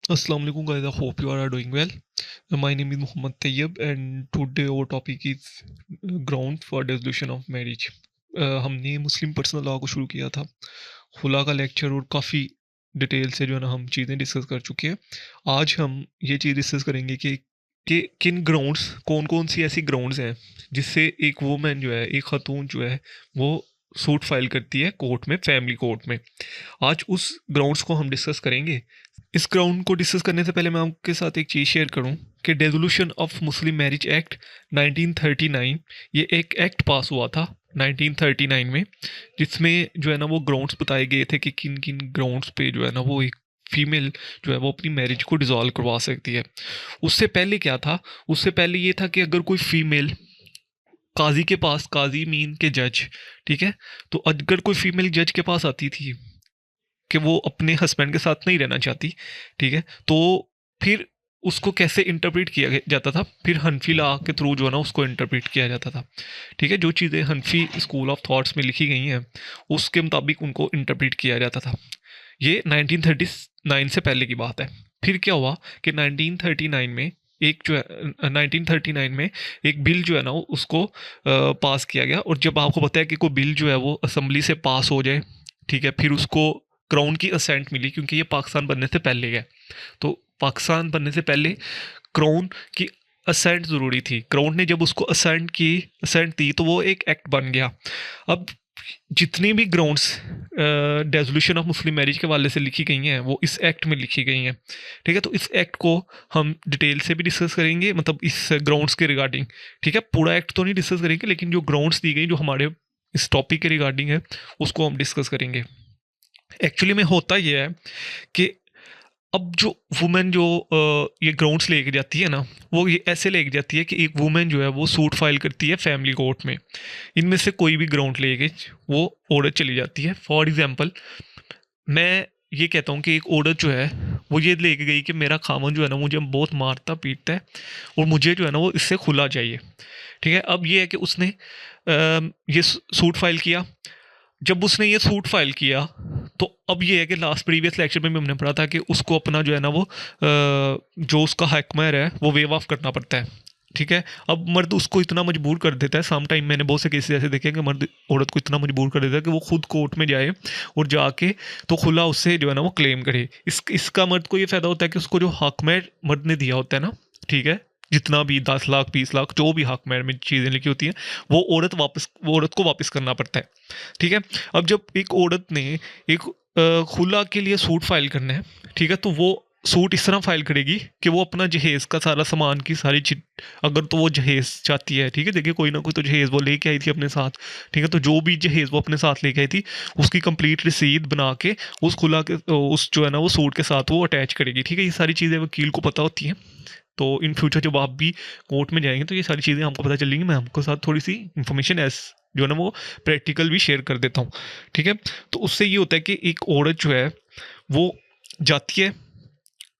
Assalamu alaikum guys, I hope you all are doing well. My name is Muhammad Tayyib and today our topic is ground for dissolution of marriage. हमने मुस्लिम personal law को शुरू किया था, खुला का lecture और काफ़ी detail से जो है ना हम चीज़ें डिस्कस कर चुके हैं। आज हम ये चीज़ डिस्कस करेंगे कि किन ग्राउंड्स कौन कौन सी ऐसी ग्राउंड्स हैं जिससे एक वुमेन जो है, एक खातून जो है वो सूट फाइल करती है कोर्ट में, फैमिली कोर्ट में। आज उस ग्राउंड्स को हम डिस्कस करेंगे। इस ग्राउंड को डिस्कस करने से पहले मैं आपके साथ एक चीज़ शेयर करूं कि dissolution of Muslim marriage act 1939, ये एक एक्ट पास हुआ था 1939 में, जिसमें जो है ना वो ग्राउंड्स बताए गए थे कि किन किन ग्राउंड्स पे जो है ना वो एक फीमेल जो है वो अपनी मैरिज को डिसॉल्व करवा सकती है। उससे पहले क्या था? उससे पहले ये था कि अगर कोई फीमेल काजी के पास, काजी मीन के जज, ठीक है, तो अगर कोई फीमेल जज के पास आती थी कि वो अपने हस्बैंड के साथ नहीं रहना चाहती, ठीक है, तो फिर उसको कैसे इंटरप्रेट किया जाता था? फिर हनफी लॉ के थ्रू जो है ना उसको इंटरप्रेट किया जाता था, ठीक है। जो चीज़ें हनफी स्कूल ऑफ थॉट्स में लिखी गई हैं उसके मुताबिक उनको इंटरप्रेट किया जाता था। ये 1939 से पहले की बात है। फिर क्या हुआ कि 1939 में एक जो है 1939 में एक बिल जो है ना उसको पास किया गया। और जब आपको पता है कि कोई बिल जो है वो असेंबली से पास हो जाए, ठीक है, फिर उसको क्राउन की असेंट मिली, क्योंकि ये पाकिस्तान बनने से पहले है। तो पाकिस्तान बनने से पहले क्राउन की असेंट ज़रूरी थी। क्राउन ने जब उसको असेंट दी तो वो एक एक्ट बन गया। अब जितनी भी grounds dissolution of Muslim marriage के वाले से लिखी गई हैं वो इस एक्ट में लिखी गई हैं, ठीक है। तो इस एक्ट को हम डिटेल से भी डिस्कस करेंगे, मतलब इस ग्राउंड्स के रिगार्डिंग, ठीक है। पूरा एक्ट तो नहीं डिस्कस करेंगे, लेकिन जो ग्राउंड्स दी गई जो हमारे इस टॉपिक के रिगार्डिंग है उसको हम डिस्कस करेंगे। एक्चुअली में होता ये है कि अब जो वुमेन जो ये ग्राउंड्स लेके जाती है ना, वो ये ऐसे लेके जाती है कि एक वुमेन जो है वो सूट फाइल करती है फैमिली कोर्ट में। इनमें से कोई भी ग्राउंड लेके वो औरत चली जाती है। फॉर एग्जांपल, मैं ये कहता हूँ कि एक औरत जो है वो ये लेके गई कि मेरा खामन जो है ना मुझे बहुत मारता पीटता है और मुझे जो है ना वो इससे खुला चाहिए, ठीक है। अब ये है कि उसने ये सूट फाइल किया। जब उसने ये सूट फाइल किया तो अब ये है कि लास्ट प्रीवियस लेक्चर में भी हमने पढ़ा था कि उसको अपना जो है ना वो जो उसका हकमर है वो वेव ऑफ करना पड़ता है, ठीक है। अब मर्द उसको इतना मजबूर कर देता है, सम टाइम मैंने बहुत से केसेस ऐसे देखे हैं कि मर्द औरत को इतना मजबूर कर देता है कि वो खुद कोर्ट में जाए और जाके तो खुला उससे जो है ना वो क्लेम करे। इसका मर्द को ये फ़ायदा होता है कि उसको जो हकमर मर्द ने दिया होता है ना, ठीक है, जितना भी 10 लाख 20 लाख जो भी हकमर में चीज़ें लिखी होती हैं वो औरत को वापस करना पड़ता है, ठीक है। अब जब एक औरत ने एक खुला के लिए सूट फाइल करना है, ठीक है, तो वो सूट इस तरह फाइल करेगी कि वो अपना जहेज का सारा सामान की सारी चिट, अगर तो वो जहेज चाहती है, ठीक है, देखिए कोई ना कोई तो जहेज वो लेके आई थी अपने साथ, ठीक है, तो जो भी जहेज वो अपने साथ लेके आई थी उसकी कंप्लीट रसीद बना के उस खुला के उस जो है ना वो सूट के साथ वो अटैच करेगी, ठीक है। ये सारी चीज़ें वकील को पता होती हैं। तो इन फ्यूचर जब आप भी कोर्ट में जाएंगे तो ये सारी चीज़ें हमको पता चलेंगी। मैं आपको साथ थोड़ी सी इन्फॉर्मेशन एस जो है ना वो प्रैक्टिकल भी शेयर कर देता हूँ, ठीक है। तो उससे ये होता है कि एक औरत जो है वो जाती है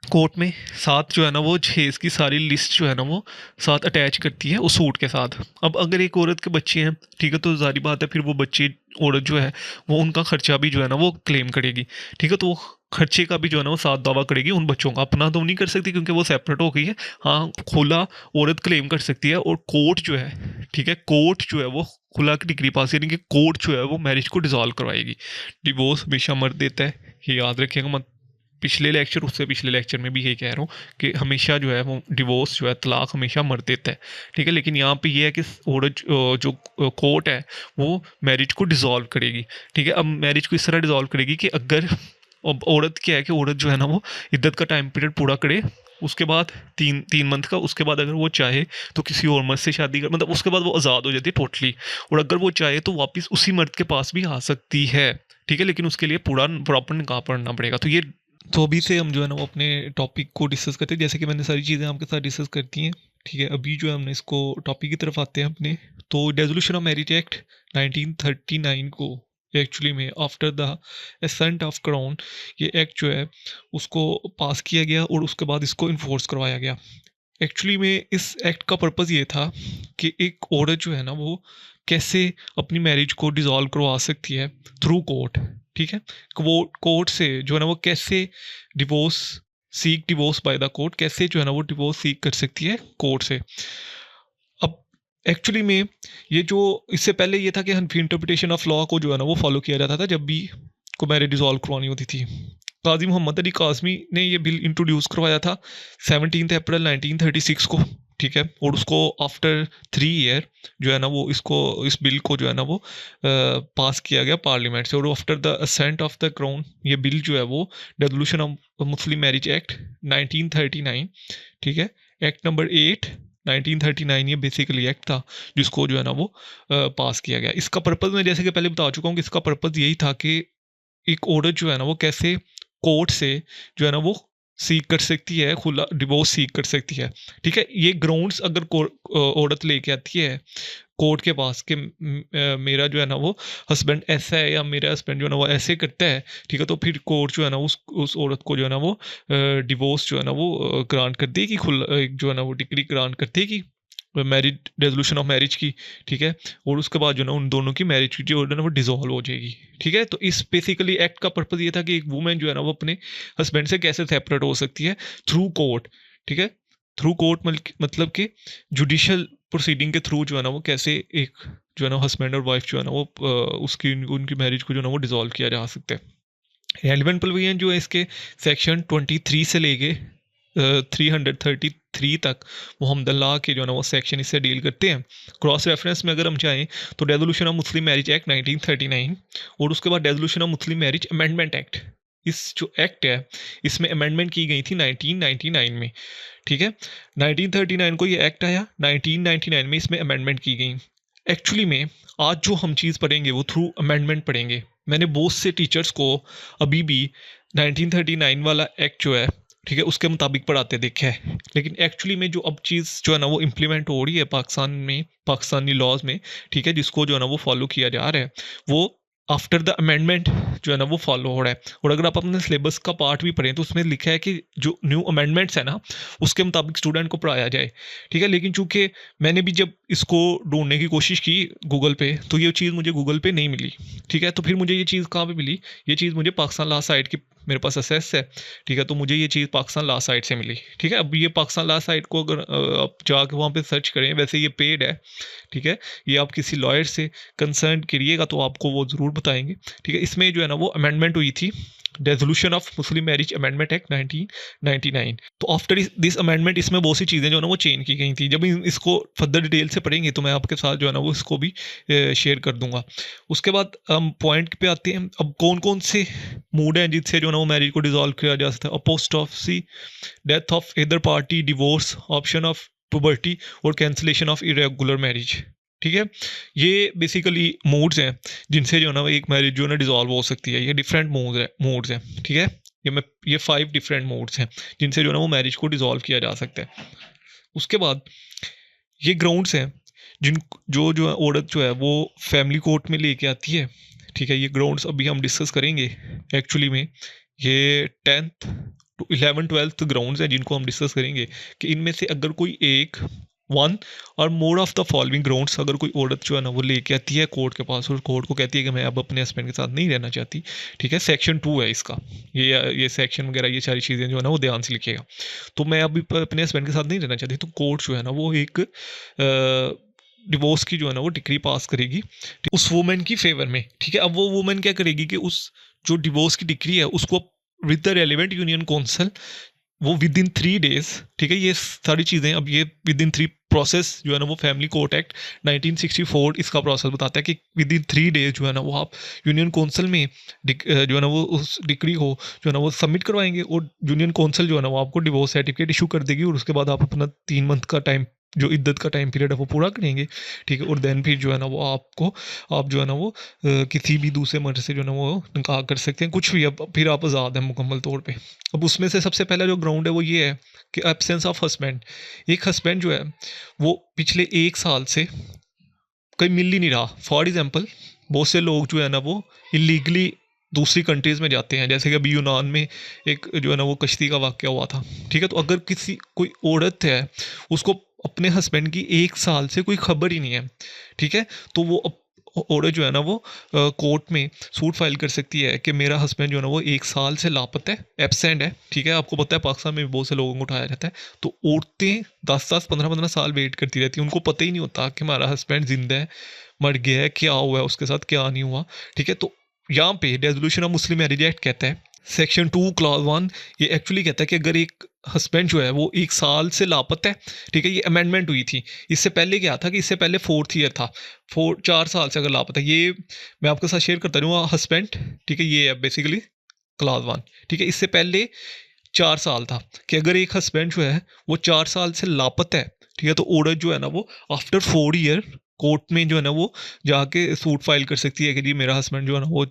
कोर्ट में, साथ जो है ना वो जहेज की सारी लिस्ट जो है ना वो साथ अटैच करती है उस सूट के साथ। अब अगर एक औरत के बच्चे हैं, ठीक है, तो जारी बात है फिर वो बच्चे औरत जो है वो उनका खर्चा भी जो है ना वो क्लेम करेगी, ठीक है। तो वो खर्चे का भी जो है ना वो साथ दावा करेगी उन बच्चों का। अपना तो नहीं कर सकती क्योंकि वो सेपरेट हो गई है, हाँ खुला औरत क्लेम कर सकती है। और कोर्ट जो है, ठीक है, कोर्ट जो है वो खुला की डिग्री पास, यानी कि कोर्ट जो है वो मैरिज को डिसॉल्व करवाएगी। डिवोर्स हमेशा मर्द देता है, ये याद रखिएगा मत। पिछले लेक्चर उससे पिछले लेक्चर में भी यही कह रहा हूँ कि हमेशा जो है वो डिवोर्स जो है तलाक हमेशा मर्द देता है, ठीक है। लेकिन यहाँ पे ये है कि औरत जो कोर्ट है वो मैरिज को डिसॉल्व करेगी, ठीक है। अब मैरिज को इस तरह डिसॉल्व करेगी कि अगर अब औरत क्या है कि औरत जो है ना वो इद्दत का टाइम पीरियड पूरा करे, उसके बाद तीन तीन मंथ का, उसके बाद अगर वो चाहे तो किसी और मर्द से शादी कर, मतलब उसके बाद वो आज़ाद हो जाती है टोटली। और अगर वो चाहे तो वापस उसी मर्द के पास भी आ सकती है, ठीक है, लेकिन उसके लिए पूरा प्रॉपर निकाह पढ़ना पड़ेगा। तो ये, तो अभी से हम जो है ना वो अपने टॉपिक को डिस्कस करते हैं, जैसे कि मैंने सारी चीज़ें आपके साथ डिस्कस करती हैं, ठीक है। अभी जो है हमने इसको टॉपिक की तरफ आते हैं अपने। तो डेजोल्यूशन ऑफ मैरिज एक्ट 1939 को एक्चुअली में after the ascent of crown, ये एक्ट जो है उसको पास किया गया और उसके बाद इसको इन्फोर्स करवाया गया। एक्चुअली में इस एक्ट का पर्पज़ ये था कि एक औरत जो है ना वो कैसे अपनी मैरिज को डिसॉल्व करवा सकती है थ्रू कोर्ट, ठीक है। कोर्ट से जो है ना वो कैसे divorce seek divorce by the court, कैसे जो है ना वो डिवोर्स सीक कर सकती है कोर्ट से। अब एक्चुअली में ये जो इससे पहले ये था कि हनफी इंटरप्रिटेशन ऑफ लॉ को जो है ना वो फॉलो किया जाता था जब भी को मैरिज डिसॉल्व करवानी होती थी। काजी मोहम्मद अली काज़मी ने ये बिल इंट्रोड्यूस करवाया था 17 अप्रैल 1936 को, ठीक है। और उसको आफ्टर 3 ईयर जो है ना वो इस बिल को जो है ना वो पास किया गया पार्लियामेंट से। और after the assent of the crown ये बिल जो है वो devolution of Muslim marriage act 1939, ठीक है, एक्ट नंबर 8 1939 ये बेसिकली एक्ट था जिसको जो है ना वो पास किया गया। इसका पर्पज़ मैं जैसे कि पहले बता चुका हूँ कि इसका पर्पज़ यही था कि एक औरत जो है ना वो कैसे कोर्ट से जो है ना वो सीख कर सकती है, खुला डिवोर्स सीख कर सकती है, ठीक है। ये ग्राउंड्स अगर औरत लेके आती है कोर्ट के पास कि मेरा जो है ना वो हस्बैंड ऐसा है या मेरा हस्बैंड जो है ना वो ऐसे करता है, ठीक है, तो फिर कोर्ट जो है ना उस औरत को जो है ना वो डिवोर्स जो है ना वो ग्रांट कर देगी, खुला एक जो है ना वो डिग्री ग्रांट कर देगी मैरिज रेजोल्यूशन ऑफ मैरिज की, ठीक है। और उसके बाद जो है ना उन दोनों की मैरिज की जो है ना वो डिसॉल्व हो जाएगी, ठीक है। तो इस बेसिकली एक्ट का पर्पज़ ये था कि एक वुमेन जो है ना वो अपने हस्बैंड से कैसे सेपरेट हो सकती है थ्रू कोर्ट, ठीक है। थ्रू कोर्ट मतलब कि जुडिशल प्रोसीडिंग के थ्रू जो है ना वो कैसे एक जो है ना हस्बैंड और वाइफ जो है ना वो उसकी उनकी मैरिज को जो है ना वो डिसॉल्व किया जा सकता है। रेलिवेंट प्रोविजन जो है इसके सेक्शन 23 से लेके 333 तक मोहम्मद अल्लाह के जो है ना वो सेक्शन इससे डील करते हैं। क्रॉस रेफरेंस में अगर हम चाहें तो resolution of Muslim marriage act 1939 और उसके बाद resolution of Muslim marriage amendment act, इस जो एक्ट है इसमें अमेंडमेंट की गई थी 1999 में, ठीक है। 1939 को ये एक्ट आया, 1999 में इसमें अमेंडमेंट की गई। एक्चुअली में आज जो हम चीज़ पढ़ेंगे वो थ्रू अमेंडमेंट पढ़ेंगे। मैंने बहुत से टीचर्स को अभी भी 1939 वाला एक्ट जो है, ठीक है, उसके मुताबिक पढ़ाते देखा है, लेकिन एक्चुअली में जो अब चीज़ जो है ना वो इम्प्लीमेंट हो रही है पाकिस्तान में, पाकिस्तानी लॉज में, ठीक है, जिसको जो है ना वो फॉलो किया जा रहा है वो आफ्टर द अमेंडमेंट जो है ना वो फॉलो हो रहा है। और अगर आप अपने सिलेबस का पार्ट भी पढ़ें तो उसमें लिखा है कि जो न्यू अमेंडमेंट्स है ना उसके मुताबिक स्टूडेंट को पढ़ाया जाए, ठीक है। लेकिन चूंकि मैंने भी जब इसको ढूंढने की कोशिश की गूगल पे तो ये चीज़ मुझे गूगल पे नहीं मिली, ठीक है। तो फिर मुझे ये चीज़ कहाँ पे मिली, ये चीज़ मुझे पाकिस्तान लॉ साइट की मेरे पास असेस है, ठीक है। तो मुझे ये चीज़ पाकिस्तान लॉ साइट से मिली, ठीक है। अब ये पाकिस्तान लॉ साइट को अगर आप जाके वहाँ पे सर्च करें, वैसे ये पेड है, ठीक है। ये आप किसी लॉयर से कंसर्न करिएगा तो आपको वो ज़रूर बताएंगे, ठीक है। इसमें जो है ना वो अमेंडमेंट हुई थी resolution of Muslim marriage amendment act 1999। तो आफ्टर दिस अमेंडमेंट इसमें बहुत सी चीज़ें जो है ना वो चेंज की गई थी। जब इसको फर्दर डिटेल से पढ़ेंगे तो मैं आपके साथ जो है ना वो इसको भी शेयर कर दूंगा। उसके बाद हम पॉइंट पे आते हैं, अब कौन कौन से मूड हैं जिससे जो है ना वो मैरिज को डिसॉल्व किया जा सकता है। अपोस्टॉफसी, डेथ ऑफ इधर party, divorce, option of puberty और कैंसिलेशन ऑफ इरेगुलर मैरिज, ठीक है। ये बेसिकली मूड्स हैं जिनसे जो है ना एक मैरिज जो है ना डिसॉल्व हो सकती है। ये डिफरेंट मूड्स हैं, ठीक है। ये 5 डिफरेंट मूड्स हैं जिनसे जो है ना वो मैरिज को डिसॉल्व किया जा सकता है। उसके बाद ये ग्राउंड्स हैं जिन जो औरत जो है वो फैमिली कोर्ट में लेके आती है, ठीक है। ये ग्राउंड्स अभी हम डिस्कस करेंगे। एक्चुअली में ये 10th to 11th 12th grounds हैं जिनको हम डिस्कस करेंगे कि इनमें से अगर कोई एक वन और more of the following grounds अगर कोई औरत जो है ना वो लेके आती है कोर्ट के पास और कोर्ट को कहती है कि मैं अब अपने हस्बैंड के साथ नहीं रहना चाहती, ठीक है। सेक्शन 2 है इसका, ये सेक्शन वगैरह ये सारी चीज़ें जो है ना वो ध्यान से लिखिएगा। तो मैं अभी अपने हस्बैंड के साथ नहीं रहना चाहती तो कोर्ट जो है ना वो एक डिवोर्स की जो है ना वो डिक्री पास करेगी उस वुमेन की फेवर में, ठीक है। अब वो वुमेन क्या करेगी कि उस जो डिवोर्स की डिक्री है उसको with the relevant union council वो विद इन 3 डेज, ठीक है। ये सारी चीज़ें अब ये विद इन 3 प्रोसेस जो है ना वो फैमिली कोर्ट एक्ट 1964 इसका प्रोसेस बताता है कि विद इन 3 डेज जो है ना वो आप यूनियन काउंसिल में जो है ना वो उस डिक्री को जो है ना वो सबमिट करवाएंगे और यूनियन काउंसिल जो है ना वो आपको डिवोर्स सर्टिफिकेट इशू कर देगी और उसके बाद आप अपना 3 मंथ का टाइम जो इद्दत का टाइम पीरियड है वो पूरा करेंगे, ठीक है। और देन फिर जो है ना वो आप जो है ना वो किसी भी दूसरे मर्द से जो है ना वो निकाह कर सकते हैं, कुछ भी। अब फिर आप आज़ाद हैं मुकम्मल तौर पे। अब उसमें से सबसे पहला जो ग्राउंड है वो ये है कि एब्सेंस ऑफ हस्बैंड। एक हस्बैंड जो है वो पिछले 1 साल से कहीं मिल ही नहीं रहा। फॉर एग्जाम्पल बहुत से लोग जो है ना वो इलीगली दूसरी कंट्रीज़ में जाते हैं, जैसे कि अभी यूनान में एक जो है ना वो कश्ती का वाक़या हुआ था, ठीक है। तो अगर कोई औरत है उसको अपने हस्बैंड की 1 साल से कोई खबर ही नहीं है, ठीक है, तो वो औरत जो है ना वो कोर्ट में सूट फाइल कर सकती है कि मेरा हस्बैंड जो है ना वो 1 साल से लापता है, एब्सेंट है, ठीक है। आपको पता है पाकिस्तान में भी बहुत से लोगों को उठाया जाता है। तो औरतें 10-10 15-15 साल वेट करती रहती हैं, उनको पता ही नहीं होता कि हमारा हस्बैंड जिंदा है, मर गया है, क्या हुआ है उसके साथ, क्या नहीं हुआ, ठीक है। तो यहाँ पे resolution of Muslim marriage act कहता है, सेक्शन 2 क्लॉज 1, ये एक्चुअली कहता है कि अगर एक हस्बैंड जो है वो 1 साल से लापता है, ठीक है, ये अमेंडमेंट हुई थी। इससे पहले क्या था कि इससे पहले 4th ईयर था, 4 साल से अगर लापता, ये मैं आपके साथ शेयर करता रहूँगा हस्बैंड, ठीक है, ये है बेसिकली क्लॉज 1, ठीक है। इससे पहले 4 साल था कि अगर एक हस्बैंड जो है वो 4 साल से लापता है, ठीक है, तो औरत जो है ना वो आफ्टर 4 ईयर कोर्ट में जो है ना वो जाके सूट फाइल कर सकती है कि जी मेरा हस्बैंड जो है ना वो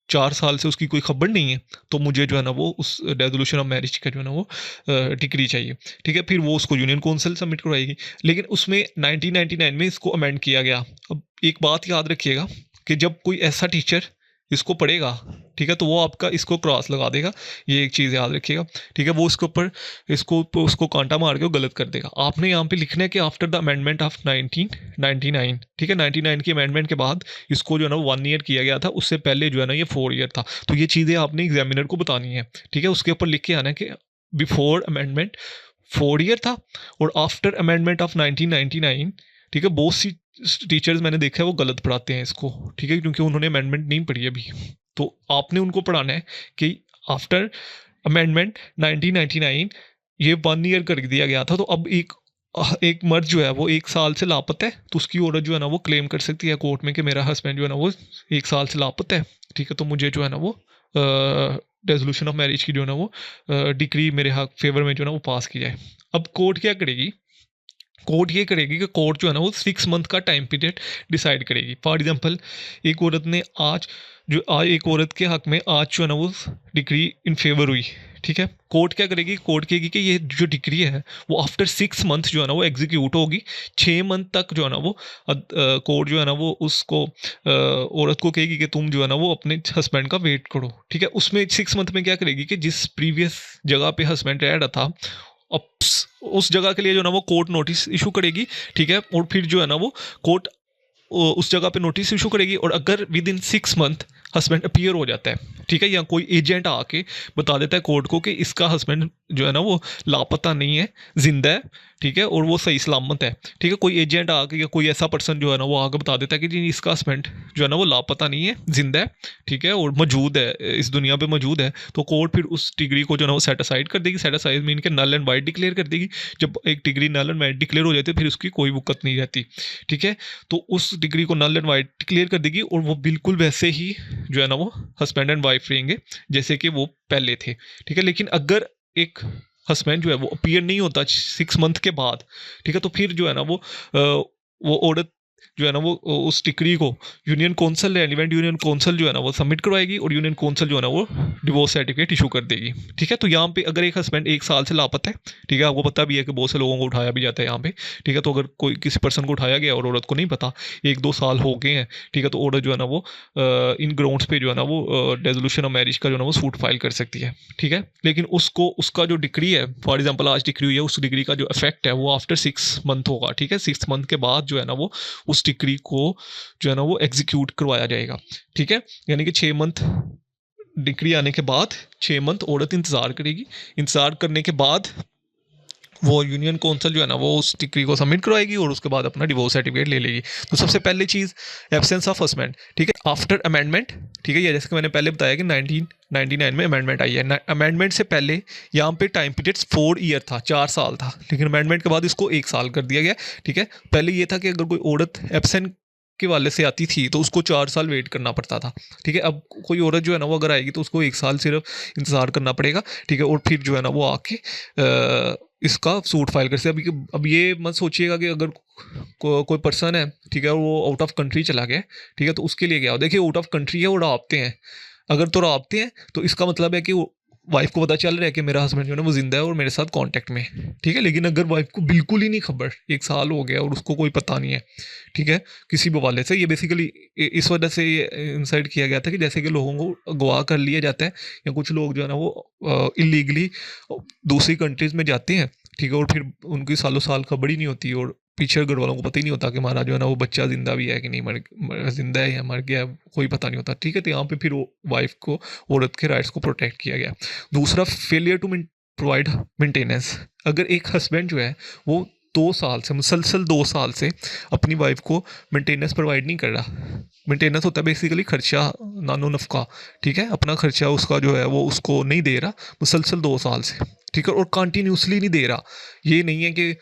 4 साल से उसकी कोई खबर नहीं है, तो मुझे जो है ना वो उस रेजोल्यूशन ऑफ मैरिज का जो है ना वो डिक्री चाहिए, ठीक है। फिर वो उसको यूनियन काउंसिल सबमिट करवाएगी। लेकिन उसमें 1999 में इसको अमेंड किया गया। अब एक बात याद रखिएगा कि जब कोई ऐसा टीचर इसको पढ़ेगा, ठीक है, तो वो आपका इसको क्रॉस लगा देगा, ये एक चीज़ याद रखिएगा, ठीक है। वो इसके ऊपर इसको उसको कांटा मार के वो गलत कर देगा। आपने यहाँ पे लिखना है कि आफ्टर द अमेंडमेंट ऑफ 1999, ठीक है, 99 की अमेंडमेंट के बाद इसको जो है ना 1 ईयर किया गया था, उससे पहले जो है ना ये 4 ईयर था। तो ये चीज़ें आपने एग्जामिनर को बतानी है, ठीक है। उसके ऊपर लिख के आना है कि बिफोर अमेंडमेंट 4 ईयर था और आफ्टर अमेंडमेंट ऑफ 1999, ठीक है। बहुत सी टीचर्स मैंने देखा है वो गलत पढ़ाते हैं इसको, ठीक है, क्योंकि उन्होंने अमेंडमेंट नहीं पढ़ी अभी। तो आपने उनको पढ़ाना है कि आफ्टर अमेंडमेंट 1999 ये 1 ईयर कर दिया गया था। तो अब एक मर्द जो है वो 1 साल से लापता है, तो उसकी औरत जो है ना वो क्लेम कर सकती है कोर्ट में कि मेरा हस्बैंड जो है ना वो 1 साल से लापता है, ठीक है। तो मुझे जो है ना वो रेजोल्यूशन ऑफ मैरिज की जो है ना वो डिक्री मेरे हक फेवर में जो है ना वो पास की जाए। अब कोर्ट क्या करेगी, कोर्ट ये करेगी कि कोर्ट जो है ना वो 6 मंथ का टाइम पीरियड डिसाइड करेगी। फॉर एग्जांपल एक औरत ने आज एक औरत के हक में आज जो है ना वो डिक्री इन फेवर हुई, ठीक है। कोर्ट क्या करेगी, कोर्ट कहेगी कि ये जो डिक्री है वो आफ्टर 6 मंथ जो है ना वो एग्जीक्यूट होगी। 6 मंथ तक जो है ना वो कोर्ट जो है ना वो उसको औरत को कहेगी कि तुम जो है ना वो अपने हस्बैंड का वेट करो, ठीक है। उसमें 6 मंथ में क्या करेगी कि जिस प्रीवियस जगह पे हस्बैंड रह रहा था, अब उस जगह के लिए जो है ना वो कोर्ट नोटिस इशू करेगी, ठीक है। और फिर जो है ना वो कोर्ट उस जगह पे नोटिस इशू करेगी, और अगर with in 6 month husband appear हो जाता है, ठीक है, या कोई एजेंट आके बता देता है कोर्ट को कि इसका हस्बैंड जो है ना वो लापता नहीं है, जिंदा है, ठीक है, और वो सही सलामत है, ठीक है। कोई एजेंट आके या कोई ऐसा पर्सन जो है ना वो आके बता देता है कि जी इसका हस्बैंड जो है ना वो लापता नहीं है, जिंदा है, ठीक है, और मौजूद है, इस दुनिया पे मौजूद है, तो कोर्ट फिर उस डिग्री को जो है ना वो सेट असाइड कर देगी। सेट असाइड मीन के नल एंड वाइट डिक्लेयर कर देगी। जब एक degree null and void declare हो जाती है फिर उसकी कोई वुकत नहीं रहती, ठीक है। तो उस डिग्री को नल एंड वाइट डिक्लेयर कर देगी, और वो बिल्कुल वैसे ही जो है ना वो हस्बैंड एंड वाइफ रहेंगे जैसे कि वो पहले थे, ठीक है। लेकिन अगर एक हस्बैंड जो है वो अपीयर नहीं होता 6 मंथ के बाद, ठीक है, तो फिर जो है ना वो औरत जो है ना वो उस डिक्री को union council, relevant union council जो है ना वो सबमिट करवाएगी, और यूनियन काउंसिल जो है ना वो डिवोर्स सर्टिफिकेट इशू कर देगी, ठीक है। तो यहाँ पे अगर एक हस्बैंड 1 साल से लापता है, ठीक है, आपको पता भी है कि बहुत से लोगों को उठाया भी जाता है यहाँ पे, ठीक है। तो अगर कोई किसी पर्सन को उठाया गया और औरत को नहीं पता, 1-2 साल हो गए हैं, ठीक है, तो औरत जो है ना वो इन ग्राउंड्स पे जो है ना वो रेजोल्यूशन ऑफ मैरिज का जो है ना वो सूट फाइल कर सकती है, ठीक है। लेकिन उसको उसका जो डिग्री है, फॉर एग्जाम्पल आज डिग्री हुई है, उस डिग्री का जो इफेक्ट है वो आफ्टर 6 मंथ होगा, ठीक है। 6 मंथ के बाद जो है ना वो उस डिग्री को जो है ना वो एग्जीक्यूट करवाया जाएगा, ठीक है। यानी कि 6 मंथ डिग्री आने के बाद 6 मंथ औरत इंतजार करेगी। इंतजार करने के बाद वो यूनियन काउंसिल जो है ना वो उस डिग्री को सबमिट करवाएगी, और उसके बाद अपना डिवोर्स सर्टिफिकेट ले लेगी। तो सबसे पहली चीज़ एब्सेंस ऑफ हस्बैंड, ठीक है, आफ्टर अमेंडमेंट, ठीक है। ये जैसे कि मैंने पहले बताया कि 1999 में अमेंडमेंट आई है। अमेंडमेंट से पहले यहाँ पे टाइम पीरियड 4 ईयर था, 4 साल था, लेकिन अमेंडमेंट के बाद इसको 1 साल कर दिया गया, ठीक है। पहले ये था कि अगर कोई औरत एब्सेंट के वाले से आती थी तो उसको 4 साल वेट करना पड़ता था, ठीक है। अब कोई औरत जो है ना वो अगर आएगी तो उसको 1 साल सिर्फ इंतज़ार करना पड़ेगा, ठीक है। और फिर जो है ना वो आके इसका सूट फाइल कर सकते। अब ये मत सोचिएगा कि अगर कोई पर्सन है, ठीक है, वो आउट ऑफ कंट्री चला गया, ठीक है, तो उसके लिए क्या हो, देखिए आउट ऑफ कंट्री है वो राब्ते हैं, अगर तो राब्ते हैं तो इसका मतलब है कि वाइफ को पता चल रहा है कि मेरा हस्बैंड जो है ना वो जिंदा है और मेरे साथ कांटेक्ट में है, ठीक है। लेकिन अगर वाइफ को बिल्कुल ही नहीं खबर, 1 साल हो गया और उसको कोई पता नहीं है, ठीक है, किसी भी वाले से, ये बेसिकली इस वजह से ये इंसाइट किया गया था कि जैसे कि लोगों को अगवा कर लिया जाता है, या कुछ लोग जो है ना वो इलीगली दूसरी कंट्रीज में जाते हैं, ठीक है, और फिर उनकी सालों साल खबर ही नहीं होती, और पीछे घर वालों को पता ही नहीं होता कि हमारा जो है ना वो बच्चा जिंदा भी है कि नहीं, जिंदा है या मर गया है, कोई पता नहीं होता, ठीक है। तो यहाँ पे फिर वाइफ को, औरत के राइट्स को प्रोटेक्ट किया गया। दूसरा, फेलियर टू प्रोवाइड मेंटेनेंस। अगर एक हस्बैंड जो है वो 2 साल से, मुसलसल 2 साल से अपनी वाइफ को मेंटेनेंस प्रोवाइड नहीं कर रहा। मेंटेनेंस होता है बेसिकली खर्चा, नानो नफका, ठीक है, अपना खर्चा उसका जो है वो उसको नहीं दे रहा मुसलसल 2 साल से, ठीक है, और कंटिन्यूसली नहीं दे रहा। ये नहीं है कि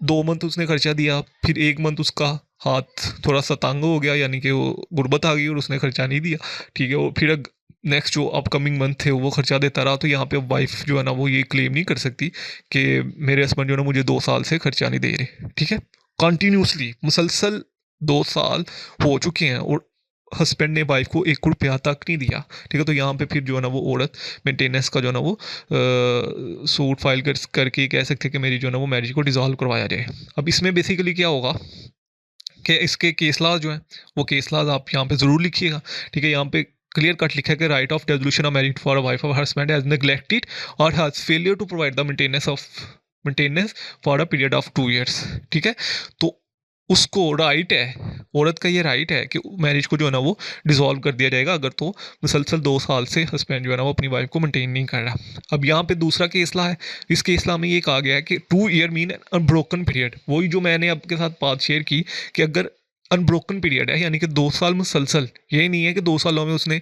2 मंथ उसने खर्चा दिया, फिर 1 मंथ उसका हाथ थोड़ा सा तंग हो गया, यानी कि वो गुर्बत आ गई और उसने खर्चा नहीं दिया, ठीक है, और फिर नेक्स्ट जो अपकमिंग मंथ थे वो खर्चा देता रहा। तो यहाँ पे वाइफ जो है ना वो ये क्लेम नहीं कर सकती कि मेरे हस्बैंड जो है ना मुझे 2 साल से खर्चा नहीं दे रहे, ठीक है। कंटिन्यूसली मुसलसल 2 साल हो चुके हैं और हस्बैंड ने वाइफ को 1 रुपया तक नहीं दिया, ठीक है। तो यहाँ पे फिर जो है ना वो औरत मेंटेनेंस का जो है ना वो सूट फाइल करके कह सकते हैं कि मेरी जो है ना वो मैरिज को डिसॉल्व करवाया जाए। अब इसमें बेसिकली क्या होगा कि इसके केस लॉज जो है वो केस लॉज आप यहाँ पे ज़रूर लिखिएगा, ठीक है। यहाँ पे क्लियर कट लिखा है कि right of dissolution of marriage for a wife of husband has neglected और has failure to provide the maintenance for a period of 2 years, ठीक है। तो उसको राइट है, औरत का ये राइट है कि मैरिज को जो है ना वो डिसॉल्व कर दिया जाएगा अगर तो मुसलसल 2 साल से हस्बैंड जो है ना वो अपनी वाइफ को मेंटेन नहीं कर रहा। अब यहाँ पे दूसरा केसला है, इस केसला में ये कहा गया है कि 2 year मीन अनब्रोकन पीरियड। वही जो मैंने आपके साथ बात शेयर की कि अगर अनब्रोकन पीरियड है, यानी कि 2 साल मुसलसल, ये नहीं है कि 2 सालों में उसने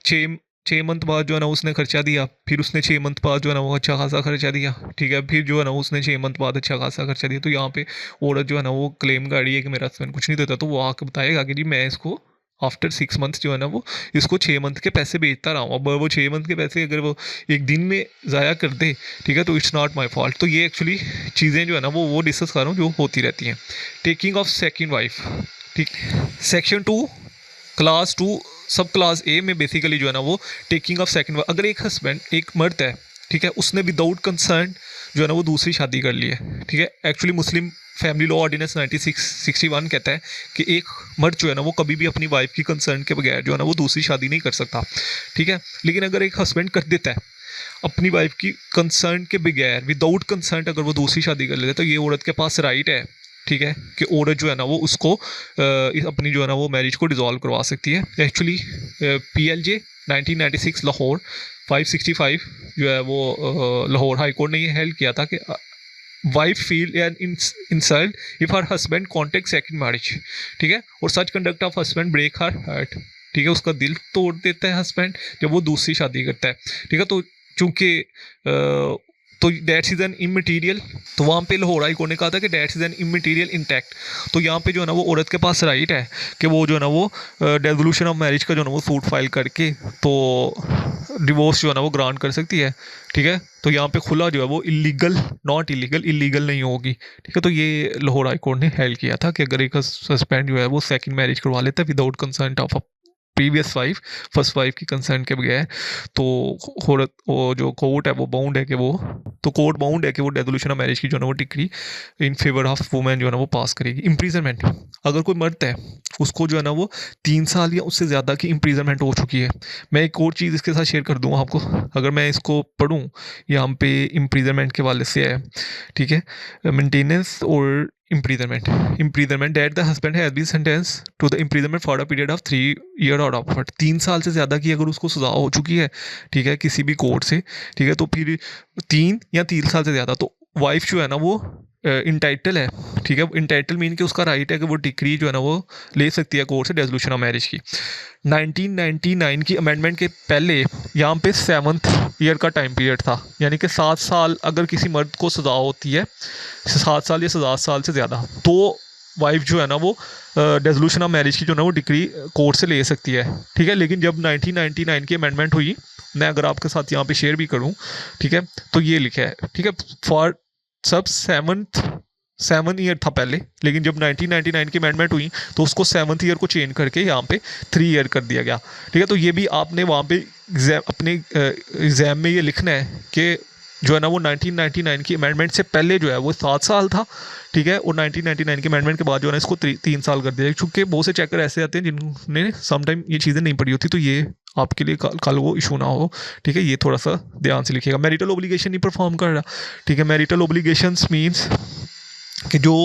छः 6 मंथ बाद जो है ना उसने खर्चा दिया, फिर उसने 6 मंथ बाद जो है ना वो अच्छा खासा खर्चा दिया, ठीक है, फिर जो है ना उसने 6 मंथ बाद अच्छा खासा खर्चा दिया। तो यहाँ पे औरत जो है ना वो क्लेम कर रही है कि मेरा हस्बैंड कुछ नहीं देता, तो वो आके बताएगा कि जी मैं इसको आफ्टर 6 मंथ जो है ना वो इसको 6 मंथ के पैसे बेचता रहा हूँ। अब वो 6 मंथ के पैसे अगर वो एक दिन में ज़ाया कर दे, ठीक है, तो इट्स नॉट माई फॉल्ट। तो ये एक्चुअली चीज़ें जो है ना वो डिस्कस कर रहा हूँ जो होती रहती हैं। टेकिंग ऑफ सेकेंड वाइफ, ठीक। सेक्शन 2 क्लास 2 सब क्लास ए में बेसिकली जो है ना वो टेकिंग ऑफ सेकंड, अगर एक हस्बैंड, एक मर्द है, ठीक है, उसने विदाउट कंसर्न जो है ना वो दूसरी शादी कर ली है, ठीक है। Actually Muslim family law ordinance 9661 कहता है कि एक मर्द जो है ना वो कभी भी अपनी वाइफ की कंसर्न के बगैर जो है ना वो दूसरी शादी नहीं कर सकता, ठीक है। लेकिन अगर एक हस्बैंड कर देता है अपनी वाइफ की कंसर्न के बगैर, विदाउट कंसर्न अगर वो दूसरी शादी कर लेता है, तो ये औरत के पास राइट है, ठीक है, कि औरत जो है ना वो उसको अपनी जो है ना वो मैरिज को डिसॉल्व करवा सकती है। एक्चुअली PLJ 1996 लाहौर 565 जो है वो लाहौर हाई कोर्ट ने ये हेल्ड किया था कि wife feel an insult if her husband contact second marriage, ठीक है, और such conduct of husband break her heart, ठीक है, उसका दिल तोड़ देता है हस्बैंड जब वो दूसरी शादी करता है, ठीक है। तो चूंकि तो डेट्स इज एन इमटेरियल, तो वहाँ पे लाहौर हाई कोर्ट ने कहा था कि dates is an immaterial intact. तो यहाँ पे जो है ना वो औरत के पास राइट है कि वो जो है ना वो डिसोल्यूशन ऑफ मैरिज का जो है ना वो सूट फाइल करके तो डिवोर्स जो है ना वो ग्रांट कर सकती है, ठीक है। तो यहाँ पे खुला जो है वो इलीगल, नॉट इलीगल, इलीगल नहीं होगी, ठीक है। तो ये लाहौर हाई कोर्ट ने हेल्ड किया था कि अगर एक हस्बैंड जो है वो सेकंड मैरिज करवा लेता है without consent of previous wife, first wife की कंसेंट के बगैर, तो वो जो कोर्ट है वो बाउंड है कि वो, तो कोर्ट बाउंड है कि वो डिसोल्यूशन ऑफ मैरिज की जो है ना वो decree in favour of women जो है ना वो पास करेगी। इम्प्रीजनमेंट, अगर कोई मर्द है उसको जो है ना वो 3 साल या उससे ज़्यादा की इम्प्रीजनमेंट हो चुकी है। मैं एक और चीज़ इसके साथ शेयर कर दूँगा आपको, अगर मैं इसको पढ़ूँ, यहाँ पे इम्प्रीजनमेंट के वाले से है, ठीक है, मेंटेनेंस और imprisonment that the husband has been sentenced to the imprisonment for a period of 3 years or upward। 3 साल से ज़्यादा की अगर उसको सजा हो चुकी है, ठीक है, किसी भी कोर्ट से, ठीक है, तो फिर 3 या 3 साल से ज़्यादा, तो वाइफ जो है ना वो इंटाइटल है, ठीक है। इंटाइटल मीन कि उसका राइट है कि वो डिक्री जो है ना वो ले सकती है कोर्ट से डिसोल्यूशन ऑफ मैरिज की। 1999 की अमेंडमेंट के पहले यहाँ पे 7th ईयर का टाइम पीरियड था, यानी कि 7 साल अगर किसी मर्द को सजा होती है, 7 साल या 7 साल से ज़्यादा, तो वाइफ जो है ना वो डिसोल्यूशन ऑफ मैरिज की जो है ना वो डिक्री कोर्ट से ले सकती है, ठीक है। लेकिन जब 1999 की अमेंडमेंट हुई, मैं अगर आपके साथ यहाँ पे शेयर भी करूँ, ठीक है, तो ये लिखा है, ठीक है, फॉर सब 7 ईयर था पहले, लेकिन जब 1999 की अमेंडमेंट हुई तो उसको 7th ईयर को चेंज करके यहाँ पे 3 ईयर कर दिया गया, ठीक है। तो ये भी आपने वहाँ पे अपने एग्ज़ाम में ये लिखना है कि जो है ना वो 1999 की अमेंडमेंट से पहले जो है वो 7 साल था, ठीक है, और 1999 की अमेंडमेंट के बाद जो है ना इसको 3 साल कर दिया। चूँकि बहुत से चेकर ऐसे आते हैं जिन्होंने समटाइम ये चीज़ें नहीं पढ़ी होती, तो ये आपके लिए कल वो इशू ना हो, ठीक है, ये थोड़ा सा ध्यान से लिखिएगा। मैरिटल ओब्लिगेशन नहीं परफॉर्म कर रहा, ठीक है, मैरिटल ओब्लिगेशंस मीन्स कि जो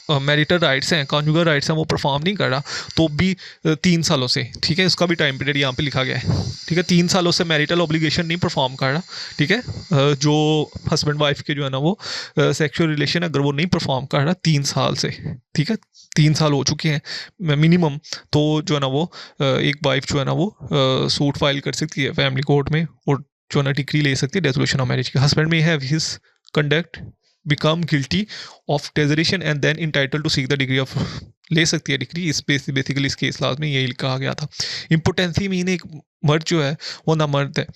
मैरिटल राइट्स हैं, कॉन्जुगल राइट्स हैं, वो परफॉर्म नहीं कर रहा, तो भी 3 सालों से, ठीक है, उसका भी टाइम पीरियड यहाँ पे लिखा गया है, ठीक है, 3 सालों से मैरिटल ऑब्लिगेशन नहीं परफॉर्म कर रहा, ठीक है, जो हस्बैंड वाइफ के जो है ना वो सेक्सुअल रिलेशन, अगर वो नहीं परफॉर्म कर रहा 3 साल से, ठीक है, 3 साल हो चुके हैं मिनिमम, तो जो है ना वो एक वाइफ जो है ना वो सूट फाइल कर सकती है फैमिली कोर्ट में, और जो है ना डिक्री ले सकती है डेसोल्यूशन ऑफ मैरिज की। Husband may have his conduct become guilty of desertion and then entitle to seek the degree of, ले सकती है डिग्री, इस बेसिकली इस केस लास्ट में यही कहा गया था। इम्पोर्टेंसी मीन एक मर्द जो है वो ना मर्द है,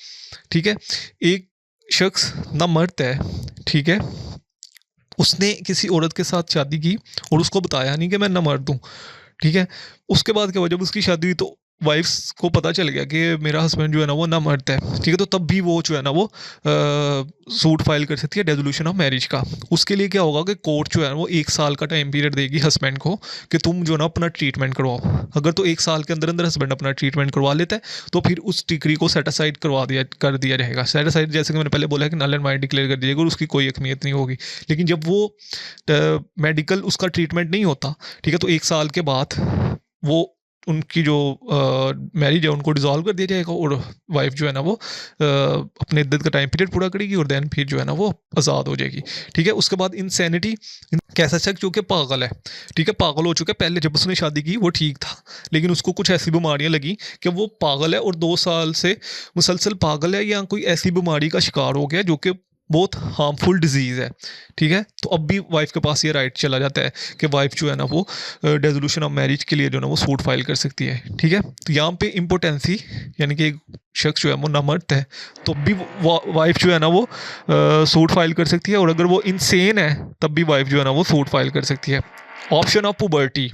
ठीक है, एक शख्स ना मर्द है, ठीक है, उसने किसी औरत के साथ शादी की और उसको बताया नहीं कि मैं ना मर्द हूँ, ठीक है, उसके बाद क्या हुआ, जब उसकी शादी हुई तो वाइफ्स को पता चल गया कि मेरा हस्बैंड जो है ना वो ना मर्द है, ठीक है, तो तब भी वो जो है ना वो सूट फाइल कर सकती है डेसोल्यूशन ऑफ मैरिज का। उसके लिए क्या होगा कि कोर्ट जो है वो 1 साल का टाइम पीरियड देगी हस्बैंड को कि तुम जो है ना अपना ट्रीटमेंट करवाओ। अगर तो 1 साल के अंदर अंदर हस्बैंड अपना ट्रीटमेंट करवा लेता है तो फिर उस डिग्री को सेट असाइड कर दिया जाएगा। सेट असाइड जैसे कि मैंने पहले बोला है कि नल एंड वाइड डिक्लेयर कर दिया और उसकी कोई अहमियत नहीं होगी। लेकिन जब वो मेडिकल उसका ट्रीटमेंट नहीं होता, ठीक है, तो 1 साल के बाद वो उनकी जो मैरिज है उनको डिसॉल्व कर दिया जाएगा और वाइफ जो है ना वो अपने इद्दत का टाइम पीरियड पूरा करेगी और देन फिर जो है ना वो आज़ाद हो जाएगी, ठीक है। उसके बाद इंसैनिटी, कैसा शख्स जो कि पागल है, ठीक है, पागल हो चुका है, पहले जब उसने शादी की वो ठीक था, लेकिन उसको कुछ ऐसी बीमारियां लगी कि वो पागल है और 2 साल से मुसलसल पागल है या कोई ऐसी बीमारी का शिकार हो गया जो कि बहुत हार्मफुल डिजीज़ है, ठीक है, तो अब भी वाइफ के पास ये राइट चला जाता है कि वाइफ जो है ना वो डेसोल्यूशन ऑफ मैरिज के लिए जो है ना वो सूट फाइल कर सकती है, ठीक है। तो यहाँ पे इम्पोर्टेंसी यानी कि एक शख्स जो है वो नामर्द है तो भी वाइफ जो है ना वो सूट फाइल कर सकती है, और अगर वो इंसेन है तब भी वाइफ जो है ना वो सूट फाइल कर सकती है। Option of puberty,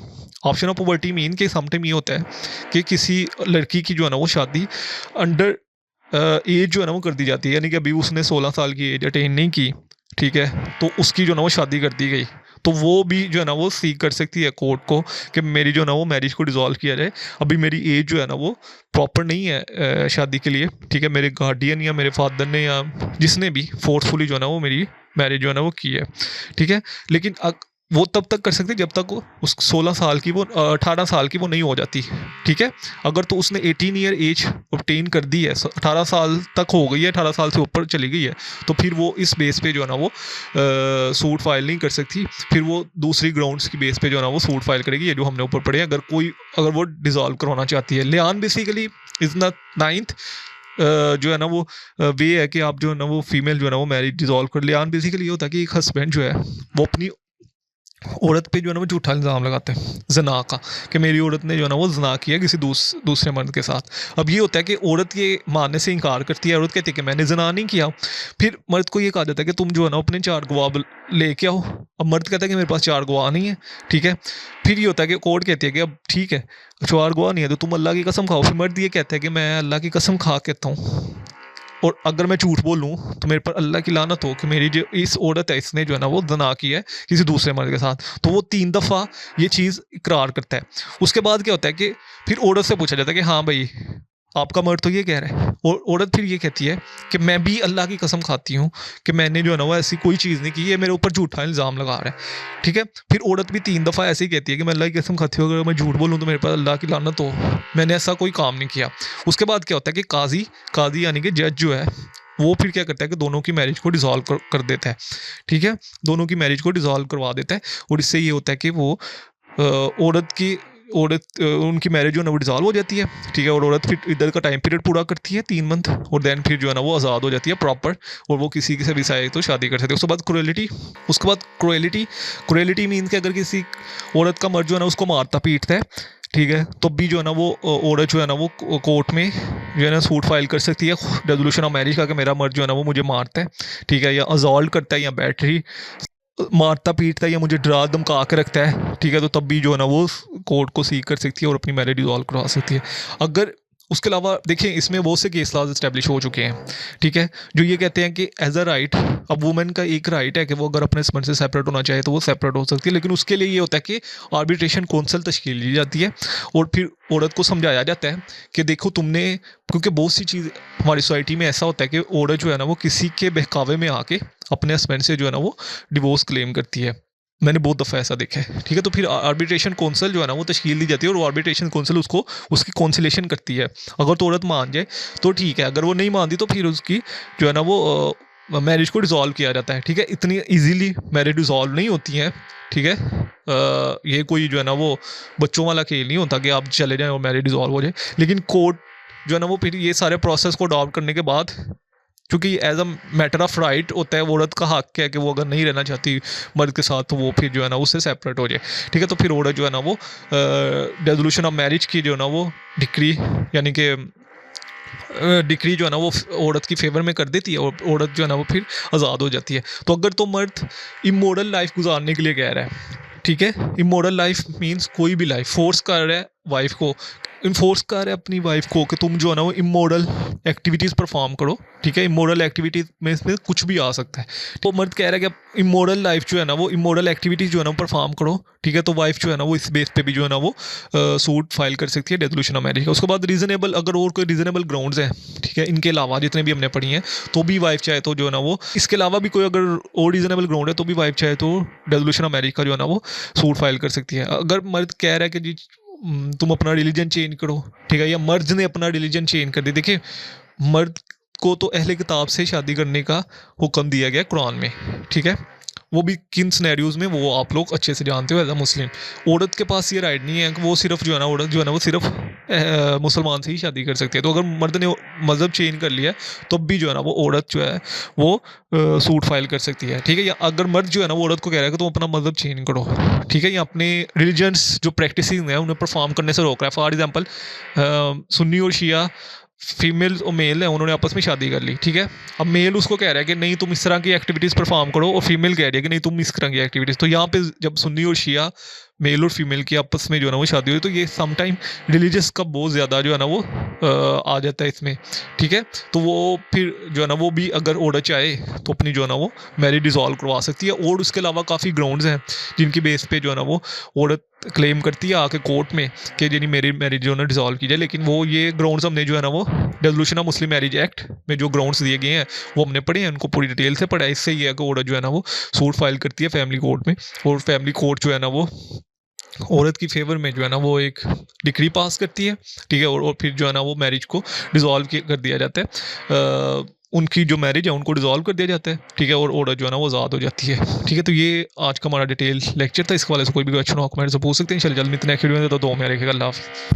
option of puberty mean के समटाइम ये होता है कि किसी लड़की की जो है ना वो शादी अंडर एज जो है ना वो कर दी जाती है, यानी कि अभी उसने 16 साल की एज अटेन नहीं की, ठीक है, तो उसकी जो है ना वो शादी कर दी गई, तो वो भी जो है ना वो सीख कर सकती है कोर्ट को कि मेरी जो है ना वो मैरिज को डिसॉल्व किया जाए, अभी मेरी एज जो है ना वो प्रॉपर नहीं है शादी के लिए, ठीक है, मेरे गार्डियन या मेरे फादर ने या जिसने भी फोर्सफुली जो है ना वो मेरी मैरिज जो है ना वो की है, ठीक है। लेकिन वो तब तक कर सकते जब तक वो उस 16 साल की वो 18 साल की वो नहीं हो जाती, ठीक है। अगर तो उसने 18 ईयर एज ऑब्टेन कर दी है, 18 साल तक हो गई है, 18 साल से ऊपर चली गई है, तो फिर वो इस बेस पे जो है ना वो सूट फाइल नहीं कर सकती, फिर वो दूसरी ग्राउंड्स की बेस पे जो है ना वो सूट फाइल करेगी, ये जो हमने ऊपर पढ़े। अगर वो डिसॉल्व करवाना चाहती है, Lian basically is the 9th जो है ना वो वे है कि आप जो है ना वो फीमेल जो है ना वो मैरिज डिसॉल्व कर। लियान बेसिकली ये होता है कि एक हस्बैंड जो है वो अपनी औरत पे जो है ना वो झूठा इल्ज़ाम लगाते हैं जना का, कि मेरी औरत ने जो है ना वो जना किया किसी दूसरे मर्द के साथ। अब ये होता है कि औरत ये मानने से इनकार करती है, औरत कहती है कि मैंने जना नहीं किया, फिर मर्द को ये कहा जाता है कि तुम जो है ना अपने 4 गवाह लेके आओ। अब मर्द कहता है कि मेरे पास 4 गवाह नहीं है, ठीक है, फिर ये होता है कि कोर्ट कहती है कि अब ठीक है 4 गवाह नहीं है तो तुम अल्लाह की कसम खाओ। फिर मर्द ये कहता है कि मैं अल्लाह की कसम खा कहता हूँ, और अगर मैं झूठ बोलूँ तो मेरे पर अल्लाह की लानत हो कि मेरी जो इस औरत है इसने जो है ना वो ज़ना की है किसी दूसरे मर्द के साथ। तो वो 3 दफ़ा ये चीज़ इकरार करता है। उसके बाद क्या होता है कि फिर औरत से पूछा जाता है कि हाँ भाई आपका मर्द तो ये कह रहा है, और औरत फिर ये कहती है कि मैं भी अल्लाह की कसम खाती हूँ कि मैंने जो है ना वो ऐसी कोई चीज़ नहीं की, ये मेरे ऊपर झूठा इल्ज़ाम लगा रहा है, ठीक है। फिर औरत भी 3 दफ़ा ऐसे ही कहती है कि मैं अल्लाह की कसम खाती हूँ अगर मैं झूठ बोलूँ तो मेरे पास अल्लाह की लानत हो, मैंने ऐसा कोई काम नहीं किया। उसके बाद क्या होता है कि काजी यानी कि जज जो है वो फिर क्या करता है कि दोनों की मैरिज को डिसॉल्व कर देता है, ठीक है, दोनों की मैरिज को डिसॉल्व करवा देता है, और इससे ये होता है कि वो उनकी मैरिज जो है ना वो डिसॉल्व हो जाती है, ठीक है, और औरत फिर इधर का टाइम पीरियड पूरा करती है 3 मंथ, और देन फिर जो है ना वो आज़ाद हो जाती है प्रॉपर, और वो किसी से भी चाहे तो शादी कर सकती है। उसके बाद क्रुएलिटी मीन कि अगर किसी औरत का मर्द जो है ना उसको मारता पीटता है, ठीक है, तो भी जो है ना वो औरत जो है ना वो कोर्ट में जो है ना सूट फाइल कर सकती है रेजोल्यूशन ऑफ मैरिज का कि मेरा मर्द जो है ना वो मुझे मारता है, ठीक है, या असॉल्ट करता है या बैटरी मारता पीटता है या मुझे डरा धमका के रखता है, ठीक है, तो तब भी जो है ना वो कोर्ट को सीक कर सकती है और अपनी मैरिज डिसॉल्व करवा सकती है। अगर उसके अलावा देखिए इसमें बहुत से केस लॉज इस्टेब्लिश हो चुके हैं, ठीक है, जो ये कहते हैं कि एज अ राइट, अब वुमेन का एक राइट है कि वो अगर अपने हस्बैंड से सेपरेट होना चाहे तो वो सेपरेट हो सकती है, लेकिन उसके लिए ये होता है कि आर्बिट्रेशन काउंसिल तश्कील दी जाती है और फिर औरत को समझाया जाता है कि देखो तुमने, क्योंकि बहुत सी चीज़ हमारी सोसाइटी में ऐसा होता है कि औरत जो है ना वो किसी के बहकावे में आके अपने हस्बैंड से जो है ना वो डिवोर्स क्लेम करती है, मैंने बहुत दफ़ा ऐसा देखा है, ठीक है? तो फिर आर्बिट्रेशन कौंसिल जो है ना वो तश्कील दी जाती है और वो आर्बिट्रेशन कौंसिल उसको उसकी कॉन्सिलेशन करती है। अगर तो औरत मान जाए तो ठीक है, अगर वो नहीं मानती तो फिर उसकी जो है ना वो मैरिज को डिसॉल्व किया जाता है, ठीक है? इतनी ईज़िली मैरिज डिसॉल्व नहीं होती हैं, ठीक है? ये कोई जो है ना वो बच्चों वाला खेल नहीं होता कि आप चले जाएँ और मैरिज डिसॉल्व हो जाए। लेकिन कोर्ट जो है ना वो फिर ये सारे प्रोसेस को अडॉप्ट करने के बाद, क्योंकि as a matter of right होता है, वो औरत का हक है कि वो अगर नहीं रहना चाहती मर्द के साथ तो वो फिर जो है ना उससे सेपरेट हो जाए, ठीक है? तो फिर औरत जो है ना वो रेजोल्यूशन ऑफ मैरिज की जो है ना वो डिक्री, यानी कि डिक्री जो है ना वो औरत की फेवर में कर देती है और औरत जो है ना वो फिर आज़ाद हो जाती है। तो अगर तो मर्द इमोरल लाइफ गुजारने के लिए कह रहा है, ठीक है? इमोरल लाइफ मीन्स कोई भी लाइफ फोर्स कर रहा है वाइफ को, इन्फोर्स कर रहा है अपनी वाइफ को कि तुम जो है ना वो इमोरल एक्टिविटीज़ परफॉर्म करो, ठीक है? इमोरल एक्टिविटीज़ में इसमें कुछ भी आ सकता है। तो मर्द कह रहा है कि आप इमोरल लाइफ जो है ना वो इमोरल एक्टिविटीज़ जो है ना परफॉर्म करो, ठीक है? तो वाइफ जो है ना वो इस बेस पे भी जो है ना वो सूट फाइल कर सकती है डेसोल्यूशन ऑफ मैरिज का। उसके बाद रीज़नेबल, अगर और कोई रीज़नेबल ग्राउंड्स हैं, ठीक है, इनके अलावा जितने भी हमने पढ़ी हैं, तो भी वाइफ चाहे तो जो है ना वो इसके अलावा भी कोई अगर और रीज़नेबल ग्राउंड है तो भी वाइफ चाहे तो डेसोल्यूशन ऑफ मैरिज का जो है ना वो सूट फाइल कर सकती है। अगर मर्द कह रहा है कि जी तुम अपना रिलीजन चेंज करो, ठीक है, या मर्द ने अपना रिलीजन चेंज कर दिया। देखिए, मर्द को तो अहले किताब से शादी करने का हुक्म दिया गया कुरान में, ठीक है? वो भी किन सिनेरियोज़ में वो आप लोग अच्छे से जानते हो एज अ मुस्लिम। औरत के पास ये राइट नहीं है कि वो सिर्फ जो है ना औरत जो है ना वो सिर्फ मुसलमान से ही शादी कर सकती है। तो अगर मर्द ने मज़हब चेंज कर लिया तब भी जो है ना वो औरत जो है वो सूट फाइल कर सकती है, ठीक है? या अगर मर्द जो है ना वो औरत को कह रहा है कि तुम अपना मज़हब चेंज करो, ठीक है, या अपने रिलीजन्स जो प्रैक्टिस हैं उन्हें परफॉर्म करने से रोक रहा है। फॉर एग्जाम्पल सुन्नी और शिया फीमेल और मेल है, उन्होंने आपस में शादी कर ली, ठीक है? अब मेल उसको कह रहा है कि नहीं तुम इस तरह की एक्टिविटीज़ परफॉर्म करो, और फीमेल कह रही है कि नहीं तुम इस तरह की एक्टिविटीज़। तो यहाँ पे जब सुन्नी और शिया मेल और फीमेल की आपस में जो है ना वो शादी हुई, तो ये समटाइम रिलीजियस का बहुत ज़्यादा जो है ना वो आ जाता है इसमें, ठीक है? तो वो फिर जो है ना वो भी अगर ऑर्डर चाहे तो अपनी जो है ना वो मैरिज डिसॉल्व करवा सकती है। और उसके अलावा काफ़ी ग्राउंड्स हैं जिनकी बेस पे जो है ना वो औरत क्लेम करती है आके कोर्ट में कि यानी मेरी मैरिज जो है ना डिसॉल्व की जाए। लेकिन वो ये ग्राउंड्स हमने जो है ना वो resolution of Muslim marriage act में जो ग्राउंड्स दिए गए हैं वो हमने पढ़े हैं, उनको पूरी डिटेल से पढ़ा है। इससे ये है कि औरत जो है ना वो सूट फाइल करती है फैमिली कोर्ट में, और फैमिली कोर्ट जो है ना वो औरत की फेवर में जो है ना वो एक डिक्री पास करती है, ठीक है? और फिर जो है ना वो मैरिज को डिसॉल्व कर दिया जाता है। उनकी जो मैरिज है उनको डिसॉल्व कर दिया जाता है, ठीक है? और औरत जो है ना वो आज़ाद हो जाती है, ठीक है? तो ये आज का हमारा डिटेल लेक्चर था। इसके वाले से कोई भी क्वेश्चन हो कमेंट से पूछ सकते हैं। चल जल्द मिलते हैं नेक्स्ट वीडियो में, तो दो में रखेगा। अल्लाह हाफ़िज़।